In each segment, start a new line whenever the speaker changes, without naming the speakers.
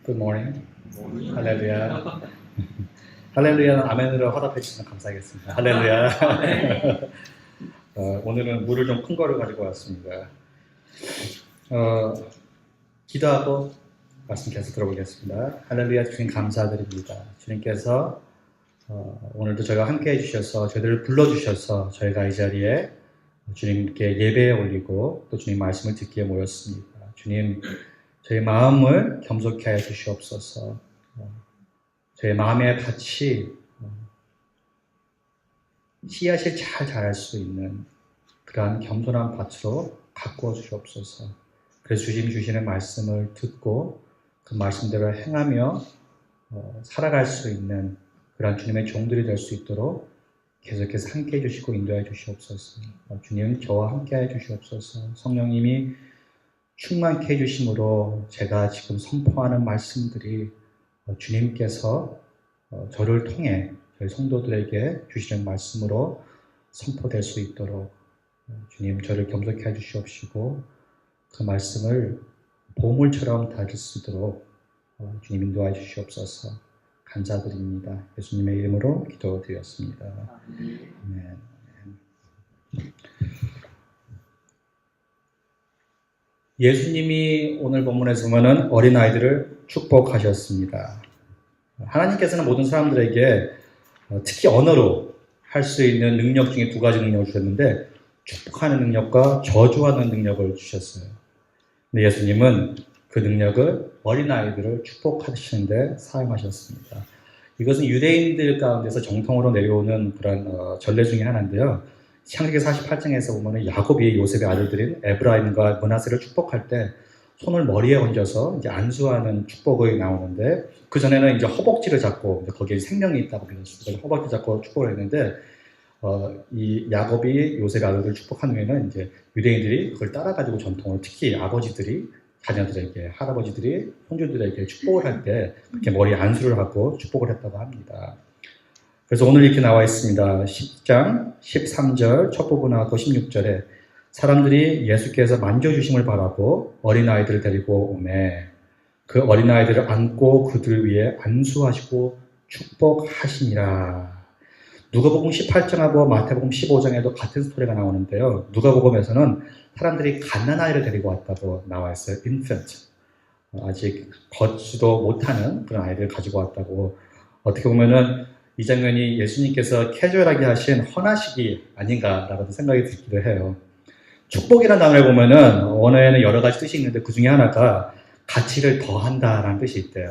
Good morning. 할렐루야. 할렐루야는 아멘으로 화답해 주시면 감사하겠습니다. 할렐루야. 오늘은 물을 좀 큰 거를 가지고 왔습니다. 기도하고 말씀 계속 들어보겠습니다. 할렐루야. 주님 감사드립니다. 주님께서 오늘도 저희가 함께 해주셔서 저희들을 불러주셔서 저희가 이 자리에 주님께 예배에 올리고 또 주님 말씀을 듣기에 모였습니다. 주님, 저희 마음을 겸손케 하여 주시옵소서. 저희 마음에 같이 씨앗을 잘 자랄 수 있는 그러한 겸손한 밭으로 가꾸어 주시옵소서. 그래서 주님 주시는 말씀을 듣고 그 말씀대로 행하며 살아갈 수 있는 그러한 주님의 종들이 될 수 있도록 계속해서 함께 해주시고 인도해 주시옵소서. 주님, 저와 함께 해 주시옵소서. 성령님이 충만케 해주심으로 제가 지금 선포하는 말씀들이 주님께서 저를 통해 저희 성도들에게 주시는 말씀으로 선포될 수 있도록 주님 저를 겸손케 해주시옵시고 그 말씀을 보물처럼 다룰 수 있도록 주님 인도해 주시옵소서. 감사드립니다. 예수님의 이름으로 기도드렸습니다. 아멘. 예수님이 오늘 본문에서 보면은 어린아이들을 축복하셨습니다. 하나님께서는 모든 사람들에게 특히 언어로 할 수 있는 능력 중에 두 가지 능력을 주셨는데 축복하는 능력과 저주하는 능력을 주셨어요. 근데 예수님은 그 능력을 어린아이들을 축복하시는데 사용하셨습니다. 이것은 유대인들 가운데서 정통으로 내려오는 그런 전례 중에 하나인데요. 창세기 48장에서 보면 야곱이 요셉의 아들들인 에브라임과 므낫세를 축복할 때 손을 머리에 얹어서 이제 안수하는 축복이 나오는데 그 전에는 이제 허벅지를 잡고 거기에 생명이 있다고 믿었습니다. 허벅지 잡고 축복을 했는데 이 야곱이 요셉의 아들들을 축복한 후에는 이제 유대인들이 그걸 따라가지고 전통으로 특히 아버지들이 자녀들에게 할아버지들이 손주들에게 축복을 할 때 그렇게 머리에 안수를 하고 축복을 했다고 합니다. 그래서 오늘 이렇게 나와 있습니다. 10장 13절 첫 부분하고 16절에 사람들이 예수께서 만져주심을 바라고 어린아이들을 데리고 오매 그 어린아이들을 안고 그들 위에 안수하시고 축복하시니라. 누가복음 18장하고 마태복음 15장에도 같은 스토리가 나오는데요. 누가복음에서는 사람들이 갓난아이를 데리고 왔다고 나와 있어요. infant. 아직 걷지도 못하는 그런 아이를 가지고 왔다고. 어떻게 보면은 이 장면이 예수님께서 캐주얼하게 하신 헌화식이 아닌가라고 생각이 들기도 해요. 축복이라는 단어를 보면은 언어에는 여러 가지 뜻이 있는데 그 중에 하나가 가치를 더한다라는 뜻이 있대요.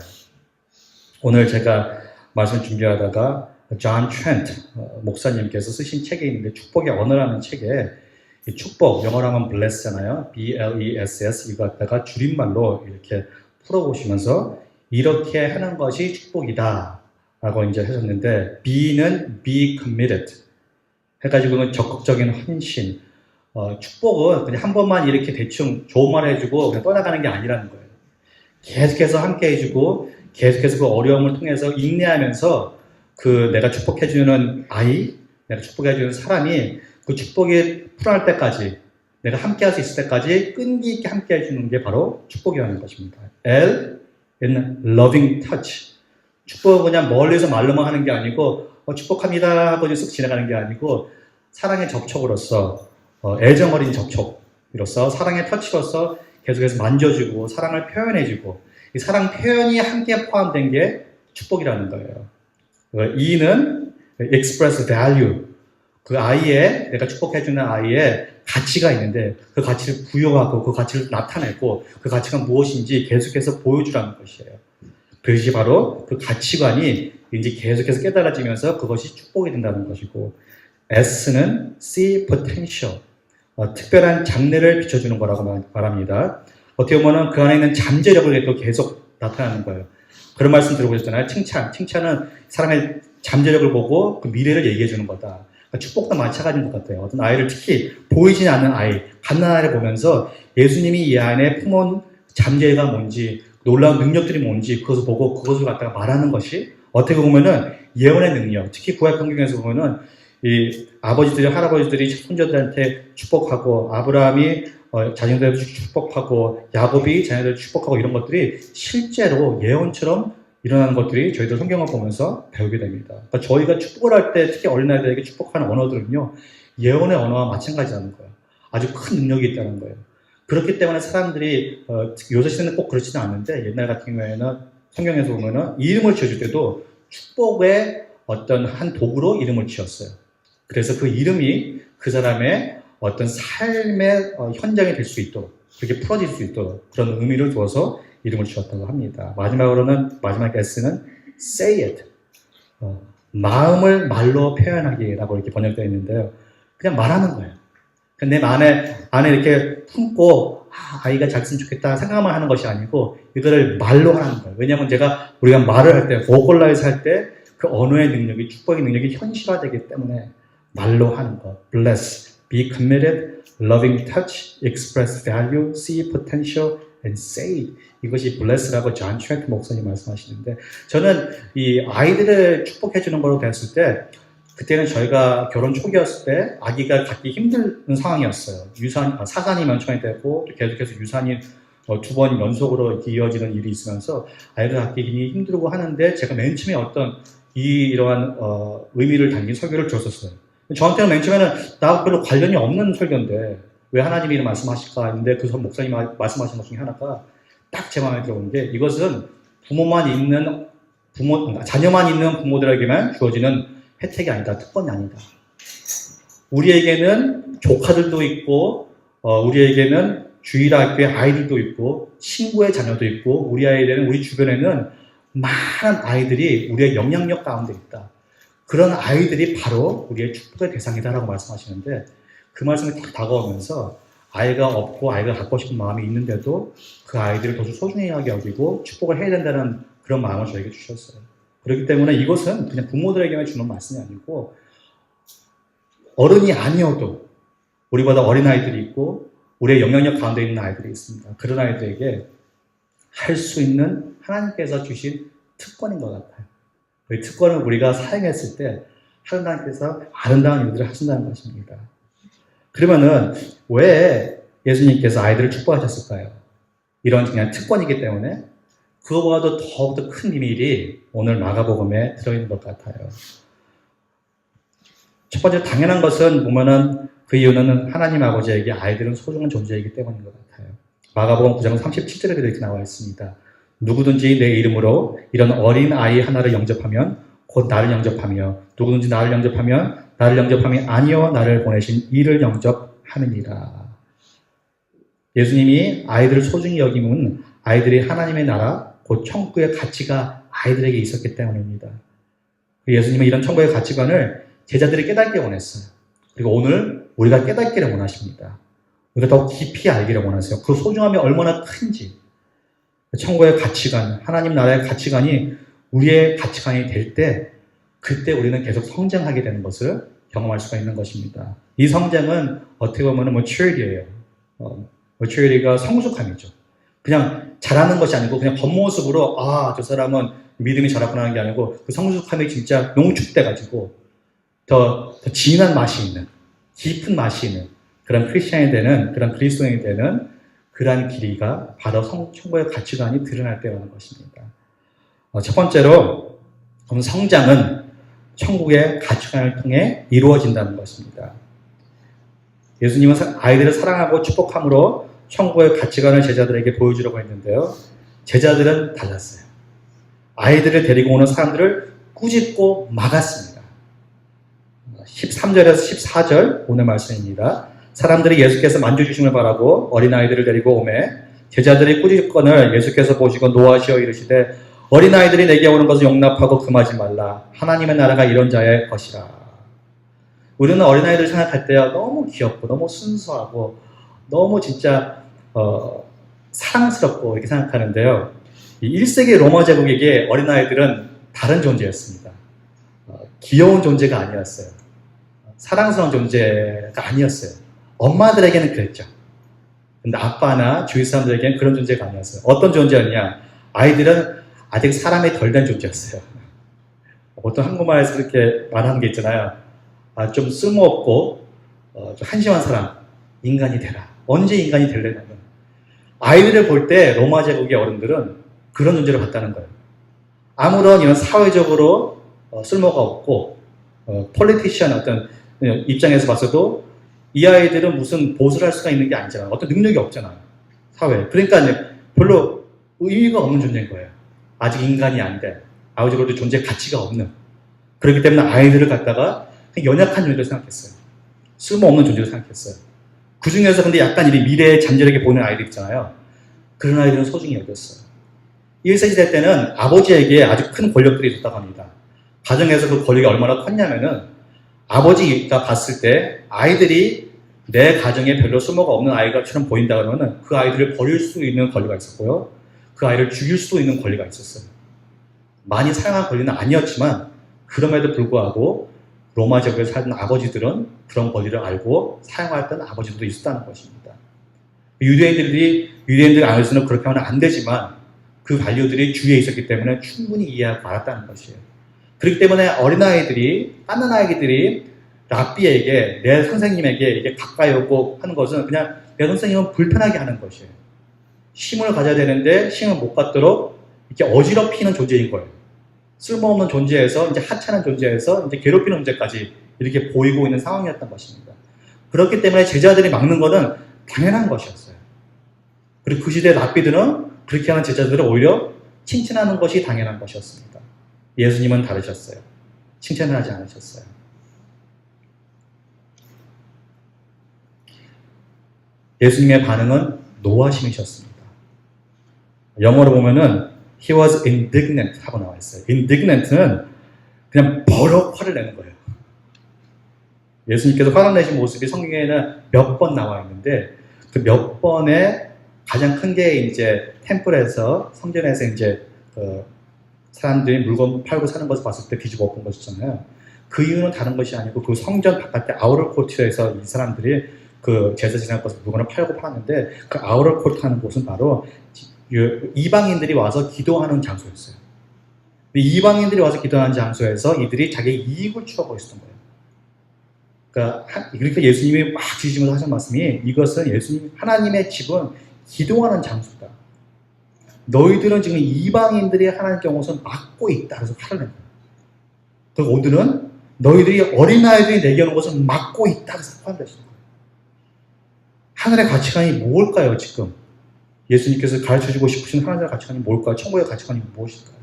오늘 제가 말씀 준비하다가 존 트렌트 목사님께서 쓰신 책이 있는데 축복의 언어라는 책에 이 축복, 영어로 하면 bless잖아요. B-L-E-S-S 이거 갖다가 줄임말로 이렇게 풀어보시면서 이렇게 하는 것이 축복이다. 라고 이제 하셨는데, B는 be committed. 해가지고는 적극적인 헌신. 축복은 그냥 한 번만 이렇게 대충 좋은 말 해주고 그냥 떠나가는 게 아니라는 거예요. 계속해서 함께 해주고, 계속해서 그 어려움을 통해서 인내하면서 그 내가 축복해주는 아이, 내가 축복해주는 사람이 그 축복이 풀어날 때까지, 내가 함께 할 수 있을 때까지 끈기 있게 함께 해주는 게 바로 축복이라는 것입니다. L in loving touch. 축복은 그냥 멀리서 말로만 하는 게 아니고 축복합니다 하고 쓱 지나가는 게 아니고 사랑의 접촉으로서 애정 어린 접촉으로서 사랑의 터치로서 계속해서 만져주고 사랑을 표현해주고 이 사랑 표현이 함께 포함된 게 축복이라는 거예요. E는 express value. 그 아이의 내가 축복해주는 아이의 가치가 있는데 그 가치를 부여하고 그 가치를 나타내고 그 가치가 무엇인지 계속해서 보여주라는 것이에요. 그것이 바로 그 가치관이 이제 계속해서 깨달아지면서 그것이 축복이 된다는 것이고 S는 see potential, 특별한 장래를 비춰주는 거라고 말합니다. 어떻게 보면 그 안에 있는 잠재력을 또 계속 나타나는 거예요. 그런 말씀 들어보셨잖아요. 칭찬은 사람의 잠재력을 보고 그 미래를 얘기해 주는 거다. 그러니까 축복도 마찬가지인 것 같아요. 어떤 아이를 특히 보이지 않는 아이, 갓난아이를 보면서 예수님이 이 안에 품은 잠재가 뭔지 놀라운 능력들이 뭔지 그것을 보고 그것을 갖다가 말하는 것이 어떻게 보면은 예언의 능력, 특히 구약 성경에서 보면은 이 아버지들이 할아버지들이 손자들한테 축복하고 아브라함이 자녀들을 축복하고 야곱이 자녀들을 축복하고 이런 것들이 실제로 예언처럼 일어나는 것들이 저희들 성경을 보면서 배우게 됩니다. 그러니까 저희가 축복을 할 때 특히 어린아이들에게 축복하는 언어들은요. 예언의 언어와 마찬가지라는 거예요. 아주 큰 능력이 있다는 거예요. 그렇기 때문에 사람들이 요새 시대는 꼭 그렇지는 않는데 옛날 같은 경우에는 성경에서 보면은 이름을 지어줄 때도 축복의 어떤 한 도구로 이름을 지었어요. 그래서 그 이름이 그 사람의 어떤 삶의 현장이 될 수 있도록 그렇게 풀어질 수 있도록 그런 의미를 두어서 이름을 지었다고 합니다. 마지막 S는 say it. 마음을 말로 표현하기라고 이렇게 번역되어 있는데요. 그냥 말하는 거예요. 내 안에 이렇게 품고 아이가 잘 했으면 좋겠다 생각만 하는 것이 아니고 이거를 말로 하는 거예요. 왜냐하면 우리가 말을 할 때, vocalize 할 때 그 언어의 능력이, 축복의 능력이 현실화되기 때문에 말로 하는 것. bless, be committed, loving touch, express value, see potential, and say. 이것이 bless라고 존 트렌트 목사님 말씀하시는데 저는 이 아이들을 축복해 주는 거로 됐을 때 그때는 저희가 결혼 초기였을 때 아기가 갖기 힘든 상황이었어요. 사산이 면천이 되고 계속해서 유산이 2번 연속으로 이어지는 일이 있으면서 아이가 갖기 힘들고 하는데 제가 맨 처음에 이러한 의미를 담긴 설교를 들었었어요. 저한테는 맨 처음에는 나하고 별로 관련이 없는 설교인데 왜 하나님이 이런 말씀하실까 했는데 그 목사님이 말씀하신 것 중에 하나가 딱 제 마음에 들어온 게 이것은 자녀만 있는 부모들에게만 주어지는 혜택이 아니다. 특권이 아니다. 우리에게는 조카들도 있고 우리에게는 주일학교의 아이들도 있고 친구의 자녀도 있고 우리 주변에는 많은 아이들이 우리의 영향력 가운데 있다. 그런 아이들이 바로 우리의 축복의 대상이다라고 말씀하시는데 그 말씀이 딱 다가오면서 아이가 없고 아이가 갖고 싶은 마음이 있는데도 그 아이들을 더 소중히 여기고 축복을 해야 된다는 그런 마음을 저에게 주셨어요. 그렇기 때문에 이것은 그냥 부모들에게만 주는 말씀이 아니고 어른이 아니어도 우리보다 어린 아이들이 있고 우리의 영향력 가운데 있는 아이들이 있습니다. 그런 아이들에게 할 수 있는 하나님께서 주신 특권인 것 같아요. 그 특권을 우리가 사용했을 때 하나님께서 아름다운 일들을 하신다는 것입니다. 그러면은 왜 예수님께서 아이들을 축복하셨을까요? 이런 그냥 특권이기 때문에 그거보다도 더욱더 큰 비밀이 오늘 마가복음에 들어있는 것 같아요. 첫 번째 당연한 것은 보면은 그 이유는 하나님 아버지에게 아이들은 소중한 존재이기 때문인 것 같아요. 마가복음 9장 37절에 이렇게 나와 있습니다. 누구든지 내 이름으로 이런 어린 아이 하나를 영접하면 곧 나를 영접하며 누구든지 나를 영접하면 나를 영접함이 아니요 나를 보내신 이를 영접함이니라. 예수님이 아이들을 소중히 여김은 아이들이 하나님의 나라 곧 천국의 가치가 아이들에게 있었기 때문입니다. 예수님은 이런 천국의 가치관을 제자들이 깨닫기 원했어요. 그리고 오늘 우리가 깨닫기를 원하십니다. 우리가 더 깊이 알기를 원하세요. 그 소중함이 얼마나 큰지. 천국의 가치관, 하나님 나라의 가치관이 우리의 가치관이 될 때 그때 우리는 계속 성장하게 되는 것을 경험할 수가 있는 것입니다. 이 성장은 어떻게 보면 maturity예요. maturity가 성숙함이죠. 그냥 잘하는 것이 아니고 그냥 겉모습으로 저 사람은 믿음이 자랐구나 하는 게 아니고 그 성숙함이 진짜 농축돼가지고 더 진한 맛이 있는 깊은 맛이 있는 그런 크리스천이 되는 그런 그리스도인이 되는 그러한 길이가 바로 천국의 가치관이 드러날 때라는 것입니다. 첫 번째로 성장은 천국의 가치관을 통해 이루어진다는 것입니다. 예수님은 아이들을 사랑하고 축복함으로 천국의 가치관을 제자들에게 보여주려고 했는데요. 제자들은 달랐어요. 아이들을 데리고 오는 사람들을 꾸짖고 막았습니다. 13절에서 14절 오늘 말씀입니다. 사람들이 예수께서 만져주심을 바라고 어린아이들을 데리고 오매 제자들이 꾸짖건을 예수께서 보시고 노하시어 이르시되 어린아이들이 내게 오는 것을 용납하고 금하지 말라. 하나님의 나라가 이런 자의 것이라. 우리는 어린아이들 생각할 때요 너무 귀엽고 너무 순수하고 너무 진짜 사랑스럽고 이렇게 생각하는데요. 이 1세기 로마 제국에게 어린아이들은 다른 존재였습니다. 귀여운 존재가 아니었어요. 사랑스러운 존재가 아니었어요. 엄마들에게는 그랬죠. 근데 아빠나 주위 사람들에게는 그런 존재가 아니었어요. 어떤 존재였냐? 아이들은 아직 사람이 덜 된 존재였어요. 보통 한국말에서 그렇게 말하는 게 있잖아요. 좀 쓸모없고 좀 한심한 사람, 인간이 되라. 언제 인간이 될래냐면 아이들을 볼 때 로마 제국의 어른들은 그런 존재를 봤다는 거예요. 아무런 이런 사회적으로 쓸모가 없고 폴리티시언 어떤 입장에서 봤어도 이 아이들은 무슨 보수를 할 수가 있는 게 아니잖아요. 어떤 능력이 없잖아요. 사회에. 그러니까 별로 의미가 없는 존재인 거예요. 아직 인간이 안 돼. 아버지로도 존재 가치가 없는. 그렇기 때문에 아이들을 갖다가 연약한 존재로 생각했어요. 쓸모없는 존재로 생각했어요. 그 중에서 근데 약간 이 미래에 잠재력이 보이는 아이들 있잖아요. 그런 아이들은 소중히 여겼어요. 1세시대 때는 아버지에게 아주 큰 권력들이 있었다고 합니다. 가정에서 그 권력이 얼마나 컸냐면은 아버지가 봤을 때 아이들이 내 가정에 별로 쓸모가 없는 아이가처럼 보인다 그러면은 그 아이들을 버릴 수 있는 권리가 있었고요. 그 아이를 죽일 수도 있는 권리가 있었어요. 많이 사용한 권리는 아니었지만 그럼에도 불구하고 로마 제국에 살던 아버지들은 그런 권리를 알고 사용했던 아버지들도 있었다는 것입니다. 유대인들 안에서는 그렇게 하면 안 되지만 그 반려들이 주위에 있었기 때문에 충분히 이해하고 알았다는 것이에요. 그렇기 때문에 어린아이들이, 깐난아이들이 랍비에게, 내 선생님에게 이게 가까이 오고 하는 것은 그냥 내 선생님은 불편하게 하는 것이에요. 힘을 가져야 되는데 힘을 못 갖도록 이렇게 어지럽히는 존재인 거예요. 쓸모없는 존재에서 이제 하찮은 존재에서 이제 괴롭히는 존재까지 이렇게 보이고 있는 상황이었던 것입니다. 그렇기 때문에 제자들이 막는 것은 당연한 것이었어요. 그리고 그 시대 랍비들은 그렇게 하는 제자들을 오히려 칭찬하는 것이 당연한 것이었습니다. 예수님은 다르셨어요. 칭찬을 하지 않으셨어요. 예수님의 반응은 노하심이셨습니다. 영어로 보면은 He was indignant 하고 나와 있어요. indignant는 그냥 버럭 화를 내는 거예요. 예수님께서 화를 내신 모습이 성경에는 몇 번 나와 있는데 그 몇 번에 가장 큰 게 이제 템플에서 성전에서 이제 사람들이 물건 팔고 사는 것을 봤을 때 뒤집어 엎은 것이잖아요. 그 이유는 다른 것이 아니고 그 성전 바깥에 아우터 코트에서 이 사람들이 그 제사 지낼 것을 물건을 팔고 팔았는데 그 아우터 코트 하는 곳은 바로 이방인들이 와서 기도하는 장소였어요. 이방인들이 와서 기도하는 장소에서 이들이 자기의 이익을 추구하고 있었던 거예요. 그러니까 예수님이 막 주시면서 하신 말씀이 이것은 예수님 하나님의 집은 기도하는 장소다. 너희들은 지금 이방인들이 하나님께 오면서 막고 있다. 그래서 화를 낸 거예요. 그리고 오늘은 너희들이 어린아이들이 내게 오는 것을 막고 있다. 그래서 화를 냈어요. 하늘의 가치관이 뭘까요, 지금? 예수님께서 가르쳐주고 싶으신 하나님의 가치관이 뭘까요? 천국의 가치관이 무엇일까요?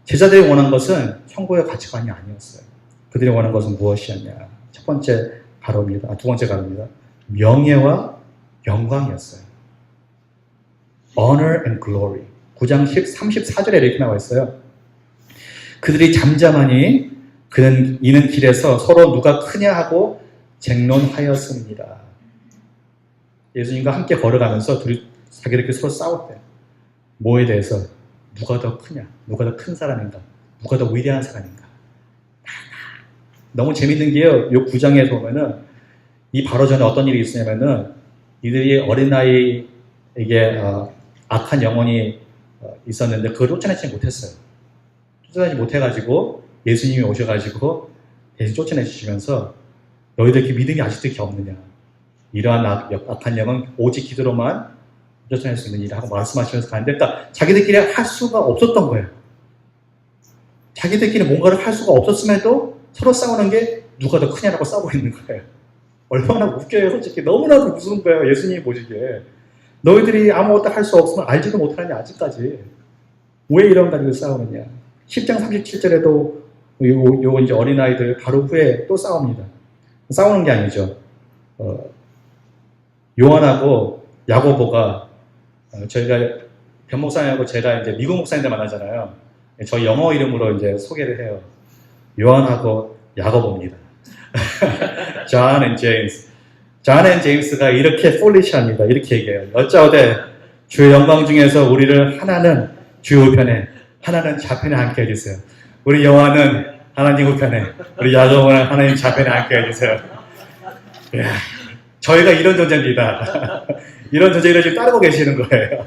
제자들이 원한 것은 천국의 가치관이 아니었어요. 그들이 원한 것은 무엇이었냐? 첫 번째 가로입니다. 두 번째 가로입니다. 명예와 영광이었어요. Honor and glory. 9장 34절에 이렇게 나와 있어요. 그들이 잠잠하니 이는 길에서 서로 누가 크냐 하고 쟁론하였습니다. 예수님과 함께 걸어가면서 자기들끼리 서로 싸울 때 뭐에 대해서 누가 더 크냐, 누가 더 큰 사람인가, 누가 더 위대한 사람인가. 너무 재밌는 게요. 이 9장에서 보면은 이 바로 전에 어떤 일이 있었냐면은 이들이 어린아이에게 악한 영혼이 있었는데 그걸 쫓아내지 못했어요. 쫓아내지 못해가지고 예수님이 오셔가지고 대신 쫓아내주시면서 너희들 이렇게 믿음이 아직도 이렇게 없느냐. 이러한 악한 영은 오직 기도로만 쫓아낼 수 있는 일을 하고 말씀하시면서 가는데 그러니까 자기들끼리 할 수가 없었던 거예요. 자기들끼리 뭔가를 할 수가 없었음에도 서로 싸우는 게 누가 더 크냐라고 싸우고 있는 거예요. 얼마나 웃겨요. 솔직히 너무나도 무서운 거예요. 예수님이 보시기에. 너희들이 아무것도 할 수 없으면 알지도 못하느냐 아직까지. 왜 이런 가지고 싸우느냐. 10장 37절에도 요 이제 어린아이들 바로 후에 또 싸웁니다. 싸우는 게 아니죠. 요한하고 야고보가 저희가 변 목사님하고 제가 이제 미국 목사님들 만나잖아요. 저 영어 이름으로 이제 소개를 해요. 요한하고 야고보입니다. John and James. John and James가 이렇게 foolish합니다. 이렇게 얘기해요. 어쩌되 주의 영광 중에서 우리를 하나는 주의 우편에, 하나는 좌편에 앉게 해주세요. 우리 요한은 하나님 우편에, 우리 야고보는 하나님 좌편에 앉게 해주세요. 이야, 저희가 이런 존재입니다. 이런 존재를 지금 따르고 계시는 거예요.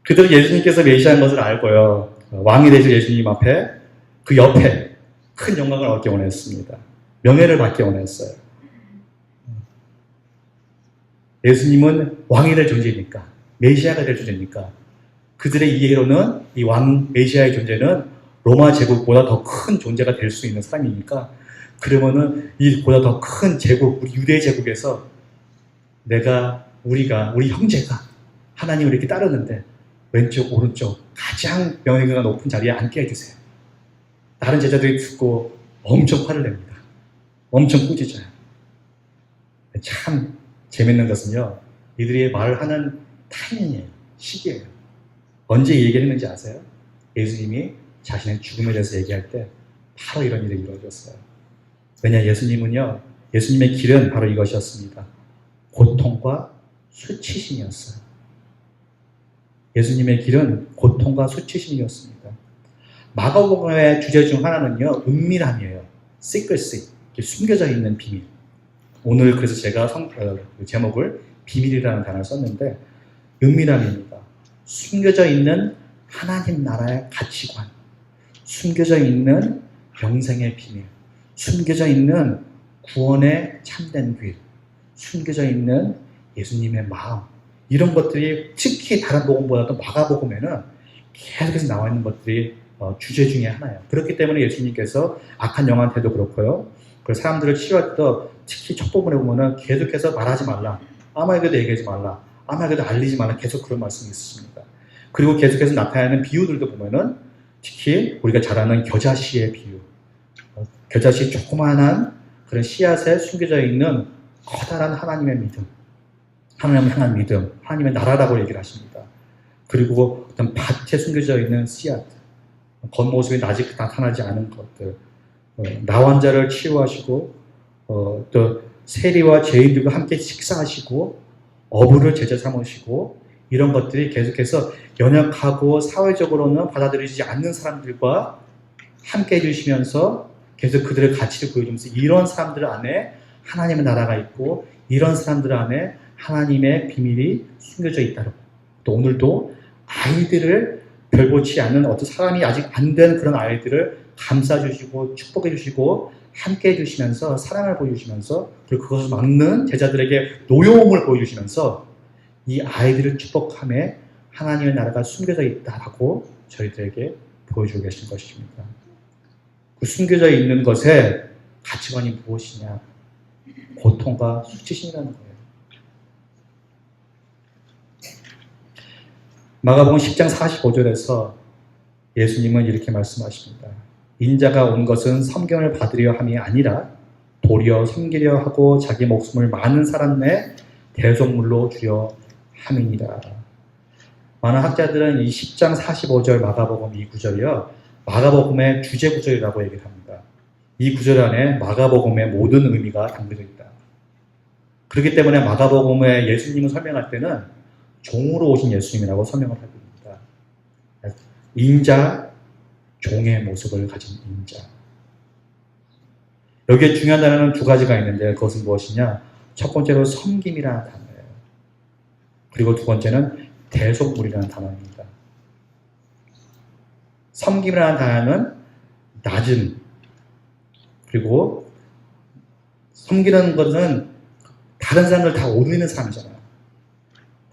그들은 예수님께서 메시아인 것을 알고요. 왕이 되실 예수님 앞에 그 옆에 큰 영광을 얻기 원했습니다. 명예를 받기 원했어요. 예수님은 왕이 될 존재니까, 메시아가 될 존재니까, 그들의 이해로는 이 왕 메시아의 존재는 로마 제국보다 더 큰 존재가 될 수 있는 사람이니까, 그러면은 이보다 더 큰 제국, 우리 유대 제국에서 우리 형제가 하나님을 이렇게 따르는데 왼쪽 오른쪽 가장 명예가 높은 자리에 앉게 해주세요. 다른 제자들이 듣고 엄청 화를 냅니다. 엄청 꾸짖어요. 참 재밌는 것은요, 이들이 말하는 타이밍이에요. 시기예요. 언제 이 얘기를 했는지 아세요? 예수님이 자신의 죽음에 대해서 얘기할 때 바로 이런 일이 이루어졌어요. 왜냐, 예수님의 길은 바로 이것이었습니다. 고통과 수치심이었어요. 예수님의 길은 고통과 수치심이었습니다. 마가복음의 주제 중 하나는요, 은밀함이에요. secrecy, 숨겨져 있는 비밀. 오늘 그래서 제가 제목을 비밀이라는 단어를 썼는데, 은밀함입니다. 숨겨져 있는 하나님 나라의 가치관, 숨겨져 있는 영생의 비밀, 숨겨져 있는 구원의 참된 길, 숨겨져 있는 예수님의 마음, 이런 것들이 특히 다른 복음보다도 마가복음에는 계속해서 나와 있는 것들이 주제 중에 하나예요. 그렇기 때문에 예수님께서 악한 영한테도 그렇고요, 그 사람들을 치유할 때도 특히 첫 부분에 보면은 계속해서 말하지 말라, 아무에게도 얘기하지 말라, 아무에게도 알리지 말라, 계속 그런 말씀이 있습니다. 그리고 계속해서 나타나는 비유들도 보면은 특히 우리가 잘 아는 겨자씨의 비유, 겨자씨 조그마한 그런 씨앗에 숨겨져 있는 커다란 하나님의 믿음, 하나님을 향한 믿음, 하나님의 나라라고 얘기를 하십니다. 그리고 어떤 밭에 숨겨져 있는 씨앗, 겉모습이 아직 나타나지 않은 것들, 나환자를 치유하시고 또 세리와 죄인들과 함께 식사하시고 어부를 제자 삼으시고, 이런 것들이 계속해서 연약하고 사회적으로는 받아들이지 않는 사람들과 함께 해주시면서 계속 그들의 가치를 보여주면서 이런 사람들 안에 하나님의 나라가 있고, 이런 사람들 안에 하나님의 비밀이 숨겨져 있다고. 또 오늘도 아이들을 별보치 않는 어떤 사람이 아직 안 된 그런 아이들을 감싸주시고 축복해주시고 함께 해주시면서 사랑을 보여주시면서, 그리고 그것을 막는 제자들에게 노여움을 보여주시면서 이 아이들을 축복함에 하나님의 나라가 숨겨져 있다라고 저희들에게 보여주고 계신 것입니다. 그 숨겨져 있는 것의 가치관이 무엇이냐? 고통과 수치심이라는 거예요. 마가복음 10장 45절에서 예수님은 이렇게 말씀하십니다. 인자가 온 것은 섬김을 받으려 함이 아니라 도리어 섬기려 하고 자기 목숨을 많은 사람 내 대속물로 주려 함이니라. 많은 학자들은 이 10장 45절 마가복음 이 구절이요, 마가복음의 주제 구절이라고 얘기를 합니다. 이 구절 안에 마가복음의 모든 의미가 담겨져 있다. 그렇기 때문에 마가복음에 예수님을 설명할 때는 종으로 오신 예수님이라고 설명을 하고 있습니다. 인자, 종의 모습을 가진 인자. 여기에 중요한 단어는 두 가지가 있는데 그것은 무엇이냐? 첫 번째로 섬김이라는 단어예요. 그리고 두 번째는 대속물이라는 단어입니다. 섬김이라는 단어는 낮은, 그리고 섬기는 것은 다른 사람을 다 올리는 사람이잖아요.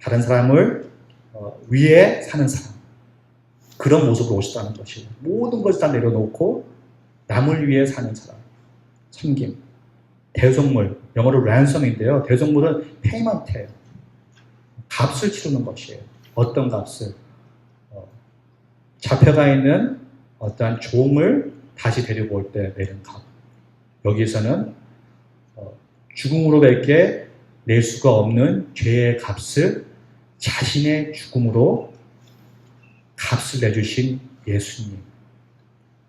다른 사람을 위에 사는 사람, 그런 모습으로 오셨다는 것이에요. 모든 것을 다 내려놓고 남을 위해 사는 사람, 섬김. 대속물, 영어로 ransom인데요. 대속물은 payment예요. 값을 치르는 것이에요. 어떤 값을? 잡혀가 있는 어떠한 종을 다시 데리고 올 때 내는 값. 여기에서는 죽음으로밖에 낼 수가 없는 죄의 값을 자신의 죽음으로 값을 내주신 예수님.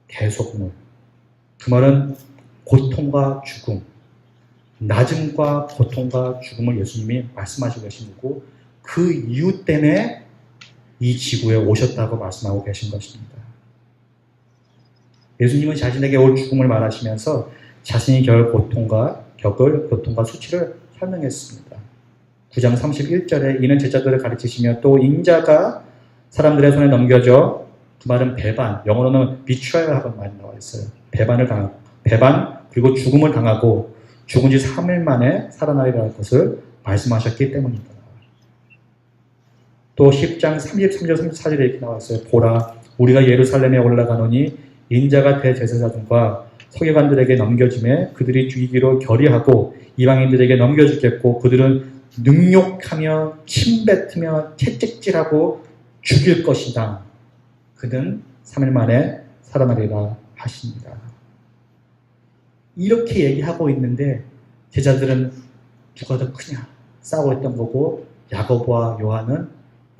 대속물. 그 말은 고통과 죽음, 낮음과 고통과 죽음을 예수님이 말씀하시고 계신 거고, 그 이유 때문에 이 지구에 오셨다고 말씀하고 계신 것입니다. 예수님은 자신에게 올 죽음을 말하시면서 자신이 겪을 고통과 수치를 설명했습니다. 9장 31절에 이는 제자들을 가르치시며 또 인자가 사람들의 손에 넘겨져, 그 말은 배반, 영어로는 betrayal하고 많이 나와 있어요. 배반 그리고 죽음을 당하고 죽은 지 3일 만에 살아나리라 할 것을 말씀하셨기 때문이다. 또 10장 33절 34절에 이렇게 나왔어요. 보라, 우리가 예루살렘에 올라가노니 인자가 대제사장과 서기관들에게 넘겨주매 그들이 죽이기로 결의하고 이방인들에게 넘겨주겠고 그들은 능욕하며 침뱉으며 채찍질하고 죽일 것이다. 그는 3일 만에 살아나리라 하십니다. 이렇게 얘기하고 있는데 제자들은 누가 더 크냐 싸우고 있던 거고, 야고보와 요한은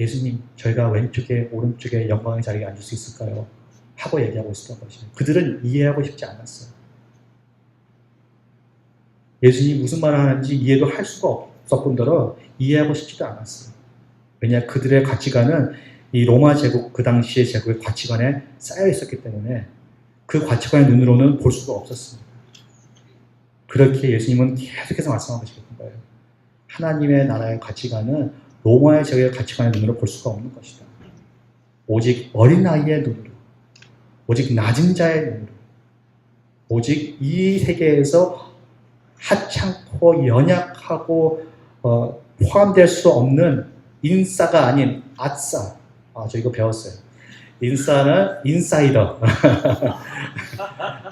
예수님, 저희가 왼쪽에 오른쪽에 영광의 자리에 앉을 수 있을까요? 하고 얘기하고 있었던 것이죠. 그들은 이해하고 싶지 않았어요. 예수님이 무슨 말을 하는지 이해도 할 수가 없었군더러 이해하고 싶지도 않았어요. 왜냐, 그들의 가치관은 이 로마 제국, 그 당시의 제국의 가치관에 쌓여 있었기 때문에 그 가치관의 눈으로는 볼 수가 없었습니다. 그렇게 예수님은 계속해서 말씀하고 계셨던 거예요. 하나님의 나라의 가치관은 로마의 제국의 가치관의 눈으로 볼 수가 없는 것이다. 오직 어린아이의 눈으로, 오직 낮은 자의 눈으로, 오직 이 세계에서 하찮고 연약하고 포함될 수 없는 인싸가 아닌 아싸. 저 이거 배웠어요. 인싸는 인사이더,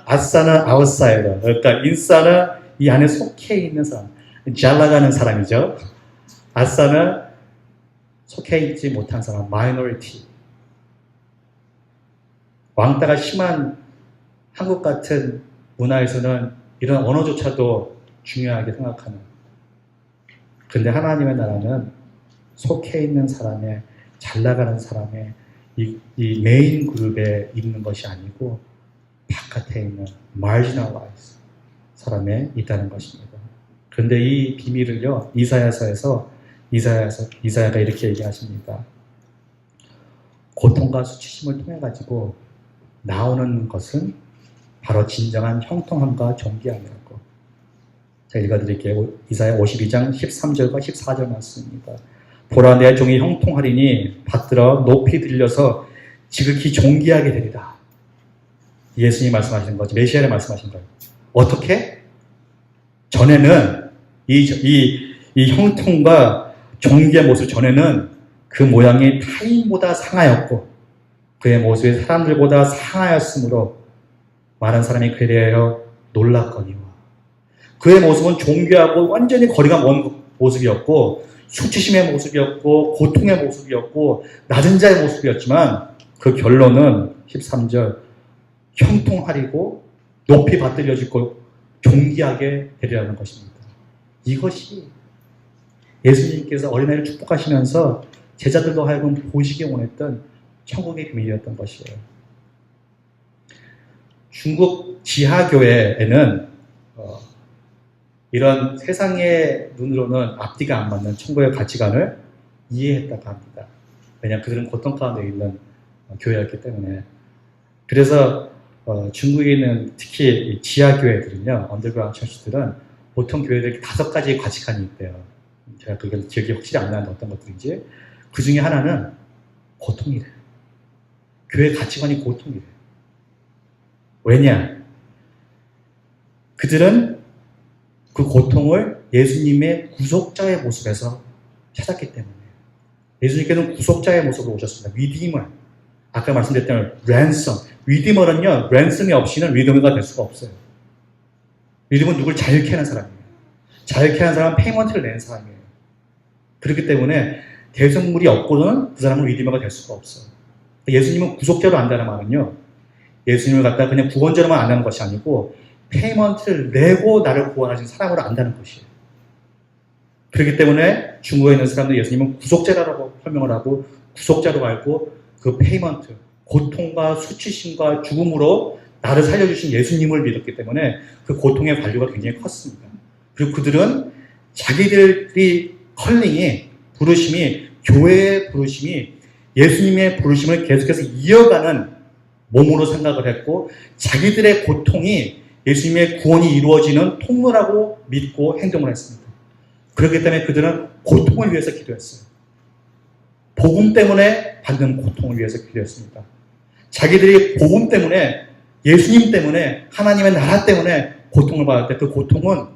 아싸는 아웃사이더. 그러니까 인싸는 이 안에 속해 있는 사람, 잘 나가는 사람이죠. 아싸는 속해 있지 못한 사람, 마이너리티. 왕따가 심한 한국 같은 문화에서는 이런 언어조차도 중요하게 생각하는. 그런데 하나님의 나라는 속해 있는 사람의, 잘 나가는 사람의 이 메인 그룹에 있는 것이 아니고 바깥에 있는 marginalized 사람에 있다는 것입니다. 그런데 이 비밀을요, 이사야서에서 이사야가 이렇게 얘기하십니다. 고통과 수치심을 통해 가지고 나오는 것은 바로 진정한 형통함과 존귀함이라고. 제가 읽어드릴게요. 이사야 52장 13절과 14절 말씀입니다. 보라, 내 종이 형통하리니 받들어 높이 들려서 지극히 존귀하게 되리라. 예수님이 말씀하시는 거죠. 메시아를 말씀하신 거예요. 어떻게? 전에는 이 형통과 존귀의 모습, 전에는 그 모양이 타인보다 상하였고 그의 모습이 사람들보다 상하였으므로 많은 사람이 그에 대하여 놀랐거니와. 그의 모습은 존귀하고 완전히 거리가 먼 모습이었고 수치심의 모습이었고 고통의 모습이었고 낮은 자의 모습이었지만 그 결론은 13절 형통하리고 높이 받들려지고 존귀하게 되리라는 것입니다. 이것이 예수님께서 어린아이를 축복하시면서 제자들로 하여금 보시기 원했던 천국의 비밀이었던 것이에요. 중국 지하교회에는 이런 세상의 눈으로는 앞뒤가 안 맞는 천국의 가치관을 이해했다고 합니다. 왜냐하면 그들은 고통 가운데 있는 교회였기 때문에. 그래서 중국에 있는 특히 지하교회들은요, 언더그라운드 처치들은 보통 교회들 5가지 가치관이 있대요. 제가 그걸 기억이 확실히 안 나는데 어떤 것들인지. 그 중에 하나는 고통이래요. 교회 가치관이 고통이래요. 왜냐? 그들은 그 고통을 예수님의 구속자의 모습에서 찾았기 때문에. 예수님께서는 구속자의 모습으로 오셨습니다. 리디머. 아까 말씀드렸던 랜섬. 리디머는요, 랜섬이 없이는 리디머가 될 수가 없어요. 리디머는 누굴 자유케 하는 사람이에요. 자유케 하는 사람은 페이먼트를 내는 사람이에요. 그렇기 때문에 대성물이 없고는 그 사람은 리디머가 될 수가 없어요. 예수님은 구속자로 안다는 말은요, 예수님을 갖다가 그냥 구원자로만 안다는 것이 아니고 페이먼트를 내고 나를 구원하신 사람으로 안다는 것이에요. 그렇기 때문에 중국에 있는 사람들 예수님은 구속자라고 설명을 하고 구속자로 알고 그 페이먼트, 고통과 수치심과 죽음으로 나를 살려주신 예수님을 믿었기 때문에 그 고통의 밸류가 굉장히 컸습니다. 그리고 그들은 자기들이 컬링이, 부르심이, 교회의 부르심이 예수님의 부르심을 계속해서 이어가는 몸으로 생각을 했고 자기들의 고통이 예수님의 구원이 이루어지는 통로라고 믿고 행동을 했습니다. 그렇기 때문에 그들은 고통을 위해서 기도했어요. 복음 때문에 받는 고통을 위해서 기도했습니다. 자기들이 복음 때문에, 예수님 때문에, 하나님의 나라 때문에 고통을 받을 때 그 고통은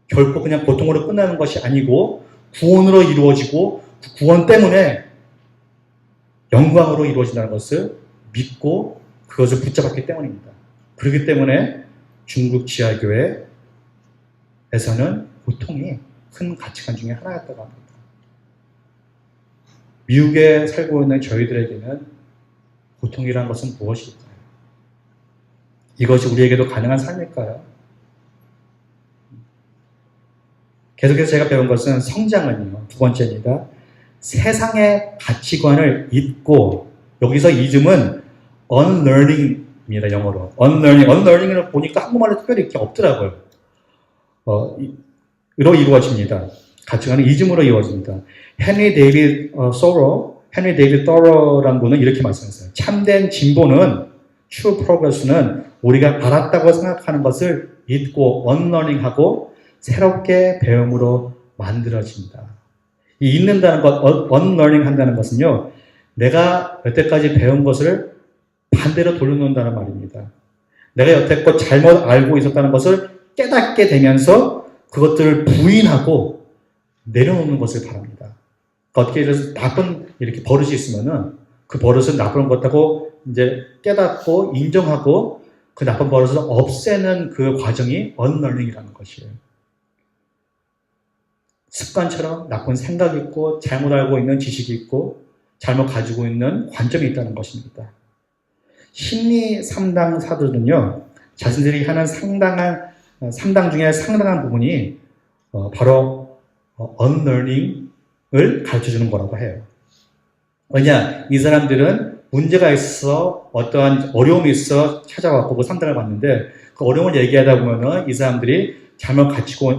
결코 그냥 고통으로 끝나는 것이 아니고 구원으로 이루어지고 그 구원 때문에 영광으로 이루어진다는 것을 믿고 그것을 붙잡았기 때문입니다. 그렇기 때문에 중국 지하교회에서는 고통이 큰 가치관 중에 하나였다고 합니다. 미국에 살고 있는 저희들에게는 고통이란 것은 무엇일까요? 이것이 우리에게도 가능한 삶일까요? 계속해서 제가 배운 것은 성장은요, 두 번째입니다. 세상의 가치관을 잊고, 여기서 잊음은 unlearning입니다, 영어로. unlearning을 보니까 한국말로 특별히 이렇게 없더라고요. 이로 이루어집니다. 가치관은 잊음으로 이루어집니다. 헨리 데이비드 thoreau라는 분은 이렇게 말씀했어요. 참된 진보는, true progress는 우리가 알았다고 생각하는 것을 잊고 unlearning하고 새롭게 배움으로 만들어집니다. 이 잊는다는 것, unlearning 한다는 것은요, 내가 여태까지 배운 것을 반대로 돌려놓는다는 말입니다. 내가 여태껏 잘못 알고 있었다는 것을 깨닫게 되면서 그것들을 부인하고 내려놓는 것을 바랍니다. 어떻게 해서 나쁜 이렇게 버릇이 있으면은 그 버릇은 나쁜 것다고 이제 깨닫고 인정하고 그 나쁜 버릇을 없애는 그 과정이 unlearning이라는 것이에요. 습관처럼 나쁜 생각이 있고 잘못 알고 있는 지식이 있고 잘못 가지고 있는 관점이 있다는 것입니다. 심리 3당사들은요, 자신들이 하는 상당 중에 상당한 부분이 바로 unlearning을 가르쳐주는 거라고 해요. 왜냐, 이 사람들은 문제가 있어, 어떠한 어려움이 있어 찾아왔고 그 상담을 받는데 그 어려움을 얘기하다 보면은 이 사람들이 잘못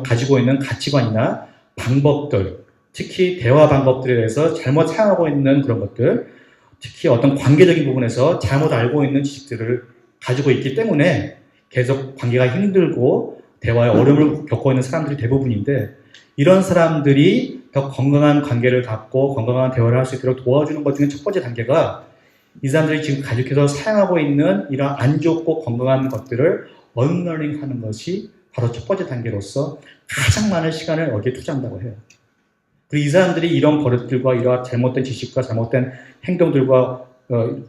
가지고 있는 가치관이나 방법들, 특히 대화 방법들에 대해서 잘못 사용하고 있는 그런 것들, 특히 어떤 관계적인 부분에서 잘못 알고 있는 지식들을 가지고 있기 때문에 계속 관계가 힘들고 대화에 어려움을 겪고 있는 사람들이 대부분인데, 이런 사람들이 더 건강한 관계를 갖고 건강한 대화를 할 수 있도록 도와주는 것 중에 첫 번째 단계가 이 사람들이 지금 가족에서 사용하고 있는 이런 안 좋고 건강한 것들을 unlearning 하는 것이 바로 첫 번째 단계로서 가장 많은 시간을 여기에 투자한다고 해요. 그리고 이 사람들이 이런 버릇들과 이러한 잘못된 지식과 잘못된 행동들과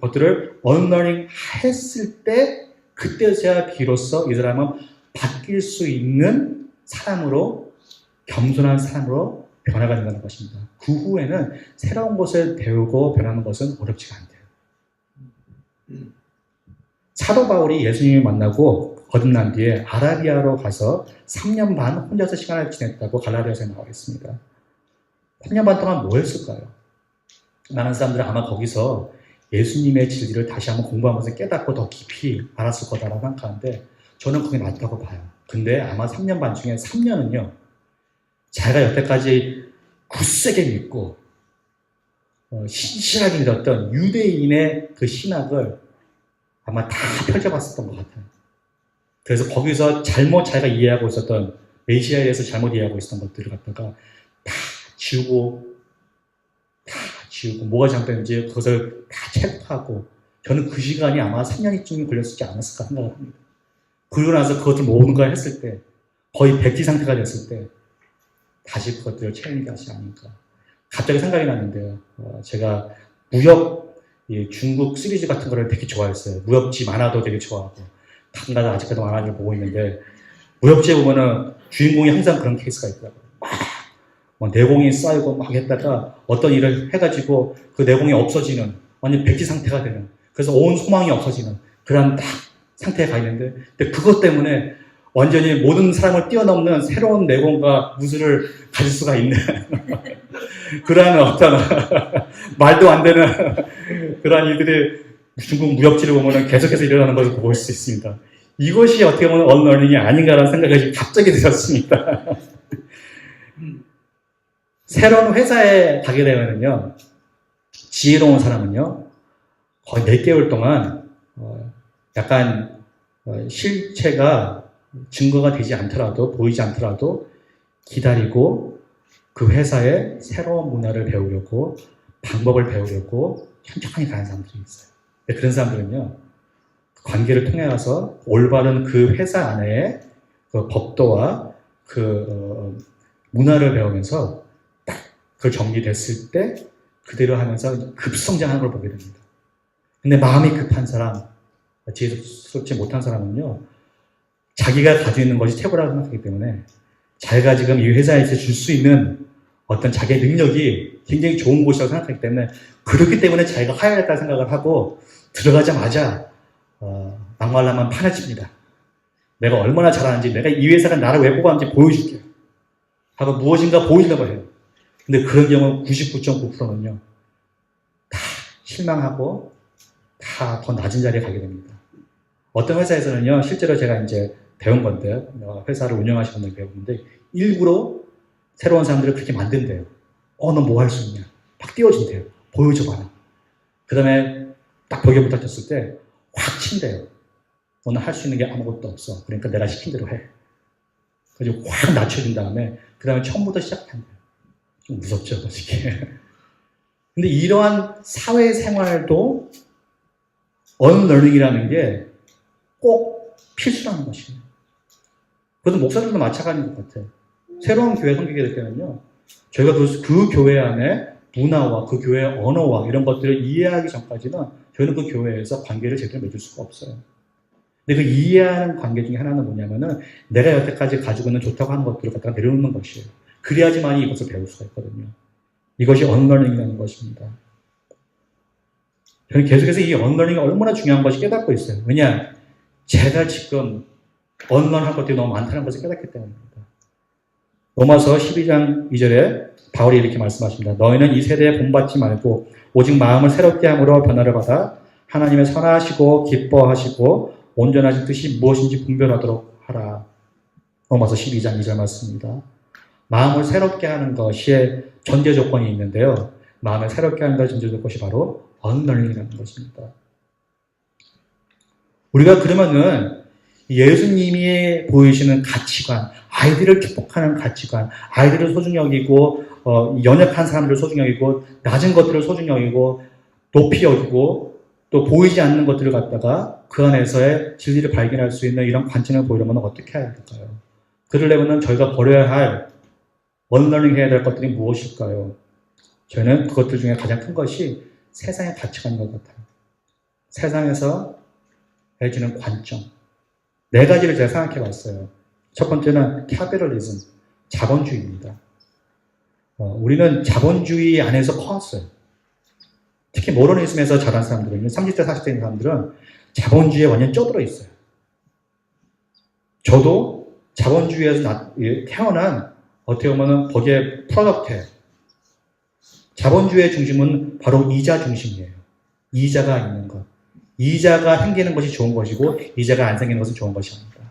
것들을 unlearning 했을 때 그때서야 비로소 이 사람은 바뀔 수 있는 사람으로, 겸손한 사람으로 변화가 된다는 것입니다. 그 후에는 새로운 것을 배우고 변하는 것은 어렵지가 않대요. 사도 바울이 예수님을 만나고 거듭난 뒤에 아라비아로 가서 3년 반 혼자서 시간을 지냈다고 갈라디아서에 나와 있습니다. 3년 반 동안 뭐 했을까요? 많은 사람들은 아마 거기서 예수님의 진리를 다시 한번 공부하면서 깨닫고 더 깊이 알았을 거다라고 생각하는데, 저는 그게 맞다고 봐요. 근데 아마 3년 반 중에 3년은요, 자기가 여태까지 굳세게 믿고 신실하게 믿었던 유대인의 그 신학을 아마 다 펼쳐봤었던 것 같아요. 그래서 거기서 잘못 자기가 이해하고 있었던, 메시아에 대해서 잘못 이해하고 있었던 것들을 갖다가 다 지우고 뭐가 잘못됐는지 그것을 다 체크하고, 저는 그 시간이 아마 3년쯤 걸렸지 않았을까 생각을 합니다. 그러고 나서 그것을 모든 걸 했을 때, 거의 백지 상태가 됐을 때 다시 그것들을 체인하지 않을까. 갑자기 생각이 났는데요. 제가 무협, 중국 시리즈 같은 거를 되게 좋아했어요. 무협지 만화도 되게 좋아하고, 가끔가다 아직까지 만화를 보고 있는데, 무협지에 보면은 주인공이 항상 그런 케이스가 있더라고요. 막 내공이 쌓이고 막 했다가 어떤 일을 해가지고 그 내공이 없어지는, 완전 백지 상태가 되는, 그래서 온 소망이 없어지는 그런 딱 상태에 가 있는데, 근데 그것 때문에 완전히 모든 사람을 뛰어넘는 새로운 내공과 무술을 가질 수가 있는 그러한 어떤 말도 안 되는 그러한 일들이 중국 무협지를 보면 계속해서 일어나는 것을 볼 수 있습니다. 이것이 어떻게 보면 언러닝이 아닌가라는 생각이 갑자기 들었습니다. 새로운 회사에 가게 되면요, 지혜로운 사람은요, 거의 4개월 동안 약간 실체가 증거가 되지 않더라도, 보이지 않더라도 기다리고 그 회사의 새로운 문화를 배우려고, 방법을 배우려고 천천히 가는 사람들이 있어요. 근데 그런 사람들은요, 관계를 통해 가서 올바른 그 회사 안에 그 법도와 그 문화를 배우면서 딱 그걸 정리됐을 때 그대로 하면서 급성장하는 걸 보게 됩니다. 근데 마음이 급한 사람, 지혜롭지 못한 사람은요, 자기가 가지고 있는 것이 최고라고 생각하기 때문에 자기가 지금 이 회사에서 줄 수 있는 어떤 자기의 능력이 굉장히 좋은 곳이라고 생각하기 때문에 그렇기 때문에 자기가 하야겠다고 생각을 하고 들어가자마자 막말라만 파헤칩니다. 내가 얼마나 잘하는지, 내가 이 회사가 나를 왜 뽑았는지 보여줄게 하고 무엇인가 보이려고 해요. 근데 그런 경우 99.9%는요 다 실망하고 다 더 낮은 자리에 가게 됩니다. 어떤 회사에서는요, 실제로 제가 이제 배운 건데요, 회사를 운영하시는 분들 배우는데 일부러 새로운 사람들을 그렇게 만든대요. 너 뭐 할 수 있냐? 막 띄워준대요. 보여줘봐라. 그 다음에 딱 벽에 붙어졌을 때 확 친대요. 너는 할 수 있는 게 아무것도 없어. 그러니까 내가 시킨 대로 해. 그래서 확 낮춰준 다음에 그 다음에 처음부터 시작한 거예요. 좀 무섭죠, 솔직히. 근데 이러한 사회생활도 언러닝이라는 게 꼭 필수라는 것이에요. 그래서 목사들도 마찬가지인 것 같아요. 새로운 교회 섬기게 될 때는요, 저희가 그 교회 안에 문화와 그 교회의 언어와 이런 것들을 이해하기 전까지는 저희는 그 교회에서 관계를 제대로 맺을 수가 없어요. 근데 그 이해하는 관계 중에 하나는 뭐냐면은 내가 여태까지 가지고 있는 좋다고 하는 것들을 갖다가 내려놓는 것이에요. 그래야지만 이것을 배울 수가 있거든요. 이것이 언러닝이라는 것입니다. 저는 계속해서 이 언러닝이 얼마나 중요한 것이 깨닫고 있어요. 왜냐? 제가 지금 언론할 것들이 너무 많다는 것을 깨닫기 때문입니다. 로마서 12장 2절에 바울이 이렇게 말씀하십니다. 너희는 이 세대에 본받지 말고 오직 마음을 새롭게 함으로 변화를 받아 하나님의 선하시고 기뻐하시고 온전하신 뜻이 무엇인지 분별하도록 하라. 로마서 12장 2절 말씀입니다. 마음을 새롭게 하는 것이 전제 조건이 있는데요. 마음을 새롭게 하는 것의 전제 조건이 바로 언러닝이라는 것입니다. 우리가 그러면은 예수님이 보이시는 가치관, 아이들을 축복하는 가치관, 아이들을 소중히 여기고 연약한 사람들을 소중히 여기고 낮은 것들을 소중히 여기고 높이 여기고 또 보이지 않는 것들을 갖다가 그 안에서의 진리를 발견할 수 있는 이런 관점을 보이려면 어떻게 해야 될까요? 그러려면 저희가 버려야 할 언러닝 해야 될 것들이 무엇일까요? 저는 그것들 중에 가장 큰 것이 세상의 가치관인 것 같아요. 세상에서 해주는 관점. 네 가지를 제가 생각해 봤어요. 첫 번째는 캐피털리즘, 자본주의입니다. 우리는 자본주의 안에서 커왔어요. 특히 모더니즘에서 자란 사람들은 30대, 40대인 사람들은 자본주의에 완전 쪄들어 있어요. 저도 자본주의에서 태어난 어떻게 보면 거기에 프로덕트예요. 자본주의의 중심은 바로 이자 중심이에요. 이자가 있는 것. 이자가 생기는 것이 좋은 것이고 이자가 안 생기는 것은 좋은 것이 아닙니다.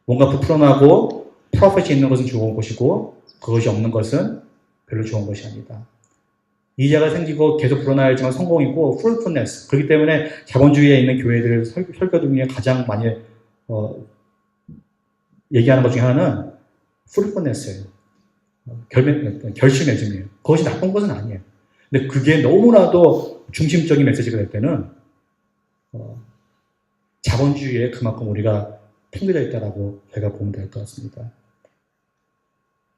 뭔가 부풀어나고 프로핏이 있는 것은 좋은 것이고 그것이 없는 것은 별로 좋은 것이 아니다. 이자가 생기고 계속 불어나야지만 성공이고 fruitfulness. 그렇기 때문에 자본주의에 있는 교회들 설교 중에 가장 많이 얘기하는 것 중에 하나는 fruitfulness예요. 결실 맺음이에요. 그것이 나쁜 것은 아니에요. 근데 그게 너무나도 중심적인 메시지가 될 때는 자본주의에 그만큼 우리가 팽배되어 있다라고 제가 보면 될 것 같습니다.